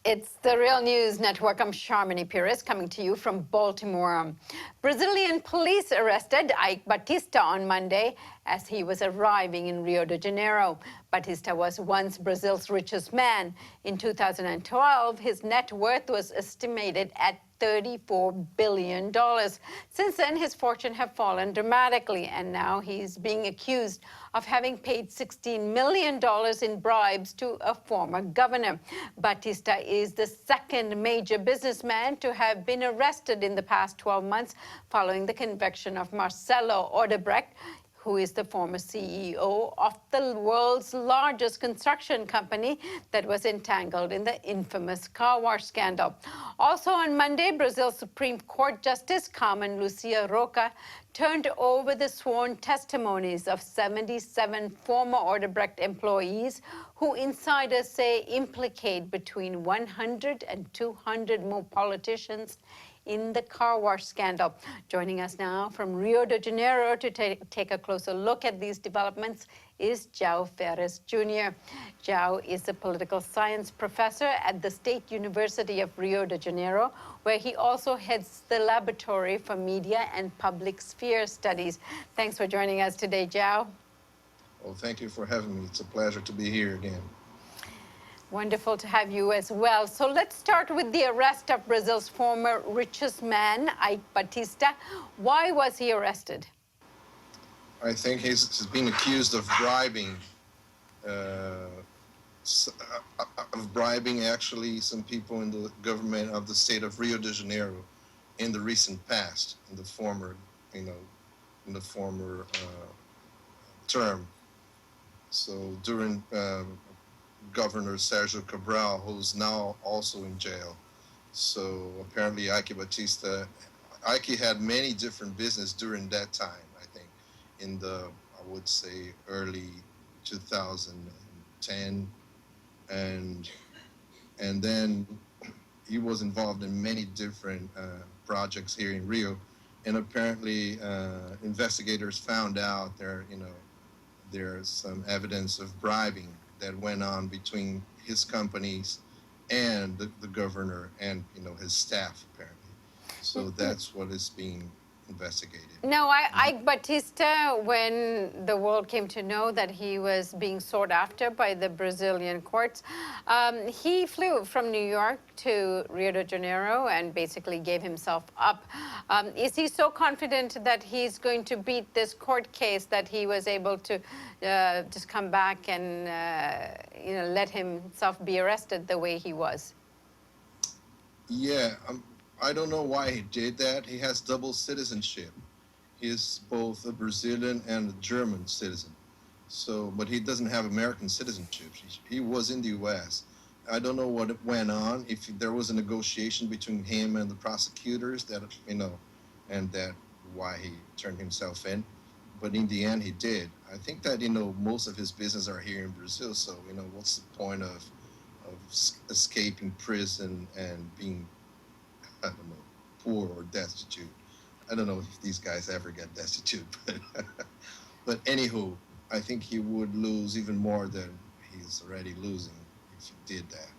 It's the Real News Network. I'm Sharmini Pires coming to you from Baltimore. Brazilian police arrested Eike Batista on Monday as he was arriving in Rio de Janeiro. Batista was once Brazil's richest man. In 2012, his net worth was estimated at $34 billion. Since then, his fortune has fallen dramatically, and now he's being accused of having paid $16 million in bribes to a former governor. Batista is the second major businessman to have been arrested in the past 12 months following the conviction of Marcelo Odebrecht, who is the former CEO of the world's largest construction company that was entangled in the infamous car wash scandal. Also on Monday, Brazil's Supreme Court Justice Carmen Lucia Roca turned over the sworn testimonies of 77 former Odebrecht employees who insiders say implicate between 100 and 200 more politicians in the car wash scandal. Joining us now from Rio de Janeiro to take a closer look at these developments is Joao Feres Jr. Joao is a political science professor at the State University of Rio de Janeiro, where he also heads the Laboratory for Media and Public Sphere Studies. Thanks for joining us today, Joao. Well, thank you for having me. It's a pleasure to be here again. Wonderful to have you as well. So let's start with the arrest of Brazil's former richest man, Eike Batista. Why was he arrested? I think he's been accused of bribing, actually some people in the government of the state of Rio de Janeiro in the recent past, in the former, term. So during Governor Sergio Cabral, who's now also in jail. So apparently Eike had many different business during that time, I think, in the, I would say, early 2010. And then he was involved in many different projects here in Rio. And apparently investigators found out there's some evidence of bribing that went on between his companies and the governor and his staff, apparently. So that's what is being investigated. Now, Eike Batista, when the world came to know that he was being sought after by the Brazilian courts, he flew from New York to Rio de Janeiro and basically gave himself up. Is he so confident that he's going to beat this court case that he was able to just come back and let himself be arrested the way he was? Yeah, I don't know why he did that. He has double citizenship. He's both a Brazilian and a German citizen. So, but he doesn't have American citizenship. He was in the U.S. I don't know what went on, if there was a negotiation between him and the prosecutors that, and that why he turned himself in. But in the end, he did. I think that, most of his business are here in Brazil. So, what's the point of escaping prison and being, I don't know, poor or destitute? I don't know if these guys ever get destitute, but anywho, I think he would lose even more than he's already losing if he did that.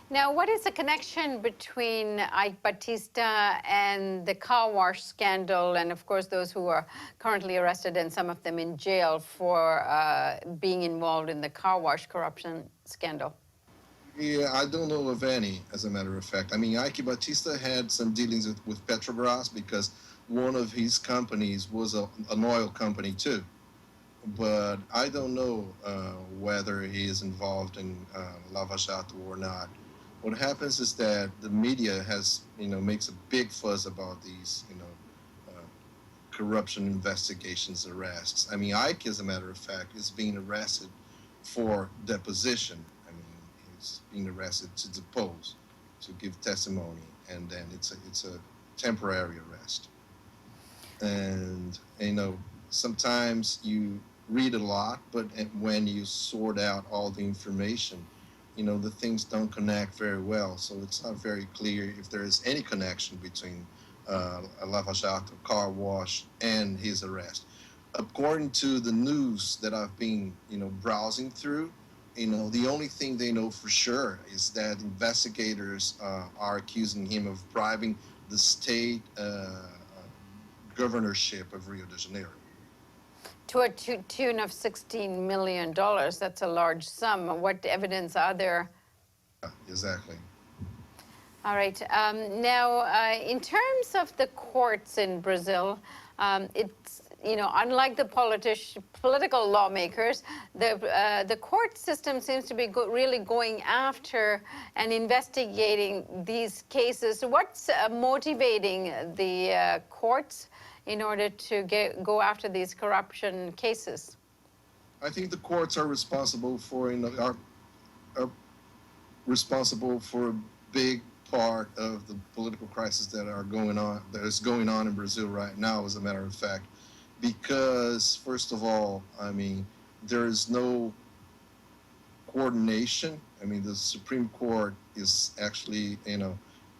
Now, what is the connection between Eike Batista and the car wash scandal, and of course those who are currently arrested and some of them in jail for being involved in the car wash corruption scandal? Yeah, I don't know of any, as a matter of fact. I mean, Eike Batista had some dealings with Petrobras because one of his companies was an oil company too. But I don't know whether he is involved in Lava Jato or not. What happens is that the media makes a big fuss about these, corruption investigations, arrests. I mean, Eike, as a matter of fact, is being arrested for deposition. Being arrested to depose, to give testimony, and then it's a temporary arrest. And sometimes you read a lot, but when you sort out all the information, the things don't connect very well. So it's not very clear if there is any connection between a Lava Jato car wash and his arrest. According to the news that I've been, browsing through, The only thing they know for sure is that investigators are accusing him of bribing the state governorship of Rio de Janeiro. To a tune of $16 million. That's a large sum. What evidence are there? Exactly. All right. Now, in terms of the courts in Brazil, it's, unlike the political lawmakers, the court system seems to be really going after and investigating these cases. What's motivating the courts in order to go after these corruption cases? I think the courts are responsible for are responsible for a big part of the political crisis that is going on in Brazil right now, as a matter of fact, because first of all, I mean, there is no coordination. I mean, the Supreme Court is actually,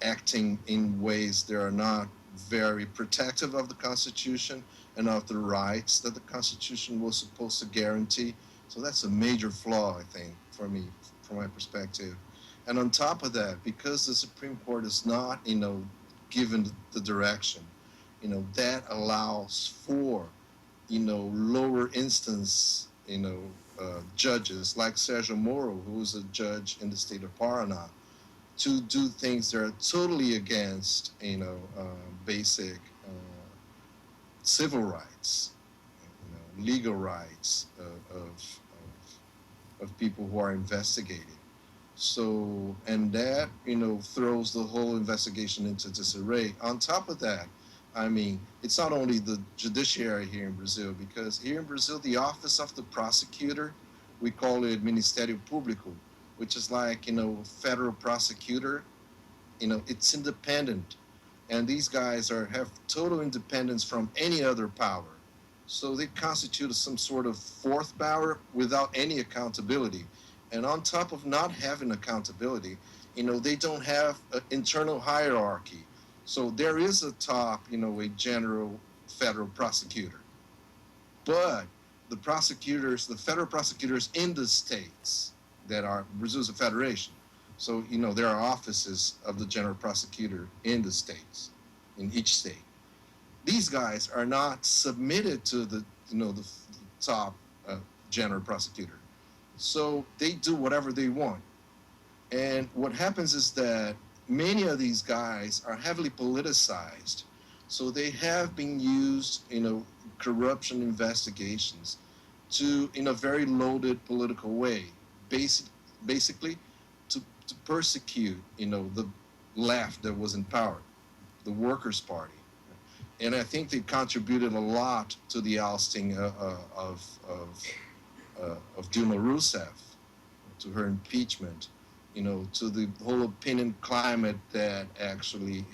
acting in ways that are not very protective of the Constitution and of the rights that the Constitution was supposed to guarantee. So that's a major flaw, I think, for me, from my perspective. And on top of that, because the Supreme Court is not, given the direction, that allows for, lower instance, judges like Sergio Moro, who is a judge in the state of Paraná, to do things that are totally against, basic civil rights, legal rights of people who are investigated. So, and that, throws the whole investigation into disarray. On top of that, I mean, it's not only the judiciary here in Brazil, because here in Brazil, the office of the prosecutor, we call it Ministério Público, which is like, federal prosecutor, it's independent. And these guys have total independence from any other power. So they constitute some sort of fourth power without any accountability. And on top of not having accountability, they don't have an internal hierarchy. So there is a top, a general federal prosecutor. But the federal prosecutors in the states that are, Brazil's a federation. So, there are offices of the general prosecutor in the states, in each state. These guys are not submitted to the top general prosecutor. So they do whatever they want. And what happens is that many of these guys are heavily politicized. So they have been used, corruption investigations in a very loaded political way, basically to persecute, the left that was in power, the Workers' Party. And I think they contributed a lot to the ousting of Dilma Rousseff, to her impeachment, to the whole opinion climate that actually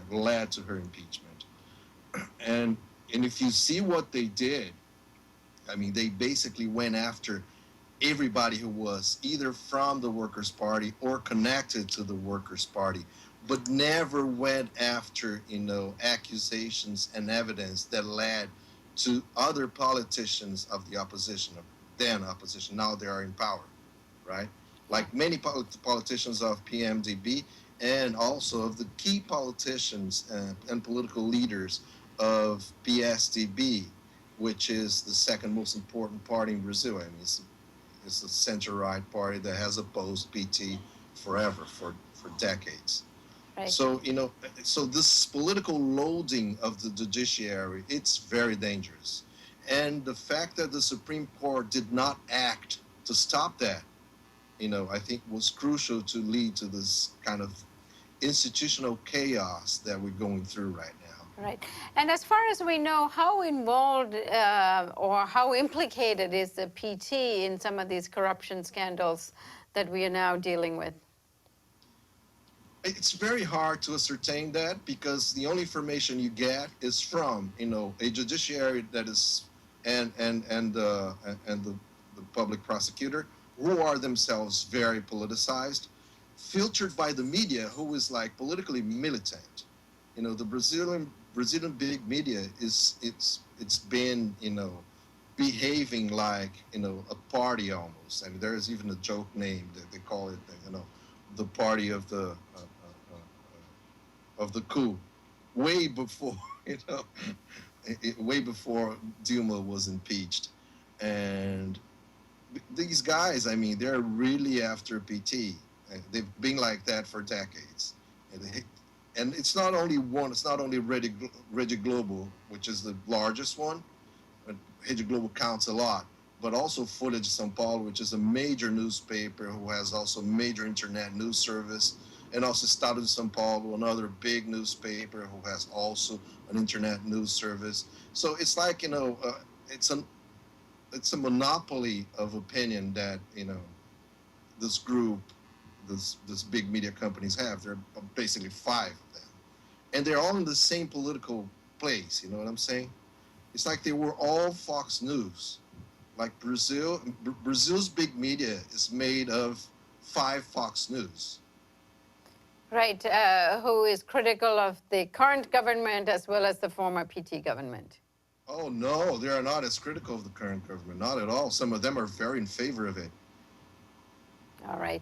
led to her impeachment. And if you see what they did, I mean, they basically went after everybody who was either from the Workers' Party or connected to the Workers' Party, but never went after, accusations and evidence that led to other politicians of the opposition, then opposition. Now they are in power, right? Like many politicians of PMDB and also of the key politicians and political leaders of PSDB, which is the second most important party in Brazil. I mean, it's a center-right party that has opposed PT forever, for decades. Right. So, so this political loading of the judiciary, it's very dangerous. And the fact that the Supreme Court did not act to stop that, I think was crucial to lead to this kind of institutional chaos that we're going through right now. Right. And as far as we know, how involved or how implicated is the PT in some of these corruption scandals that we are now dealing with? It's very hard to ascertain that, because the only information you get is from, a judiciary that is and the public prosecutor, who are themselves very politicized, filtered by the media, who is like politically militant. The Brazilian big media it's been behaving like, a party almost. I mean, there is even a joke name that they call it, the party of the coup, way before, way before Dilma was impeached. And these guys, I mean, they're really after PT. They've been like that for decades. And it's not only one, it's not only Rede Globo, which is the largest one. Rede Globo counts a lot, but also Folha de São Paulo, which is a major newspaper who has also major internet news service, and also Estado de São Paulo, another big newspaper who has also an internet news service. So it's like, it's a monopoly of opinion that, this group, this big media companies have. There are basically 5 of them, and they're all in the same political place. You know what I'm saying? It's like they were all Fox News. Like Brazil's big media is made of 5 Fox News. Right, who is critical of the current government as well as the former PT government. Oh, no, they are not as critical of the current government. Not at all. Some of them are very in favor of it. All right.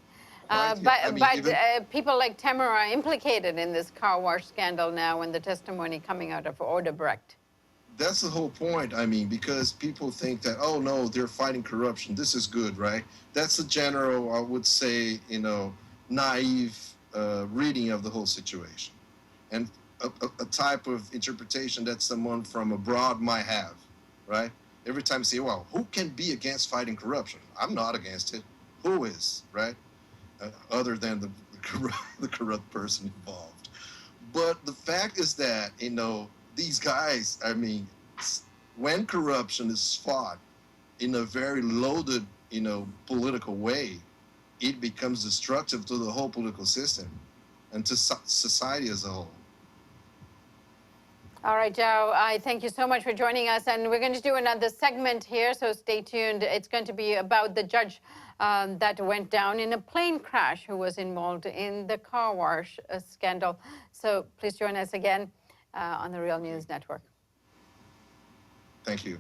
Even People like Temer are implicated in this car wash scandal now and the testimony coming out of Odebrecht. That's the whole point. I mean, because people think that, oh, no, they're fighting corruption. This is good, right? That's a general, I would say, naive reading of the whole situation. And a type of interpretation that someone from abroad might have, right? Every time you say, well, who can be against fighting corruption? I'm not against it. Who is, right? Other than the corrupt person involved. But the fact is that, these guys, I mean, when corruption is fought in a very loaded, political way, it becomes destructive to the whole political system and to society as a whole. All right, Joe, I thank you so much for joining us. And we're going to do another segment here, so stay tuned. It's going to be about the judge that went down in a plane crash who was involved in the car wash scandal. So please join us again on the Real News Network. Thank you.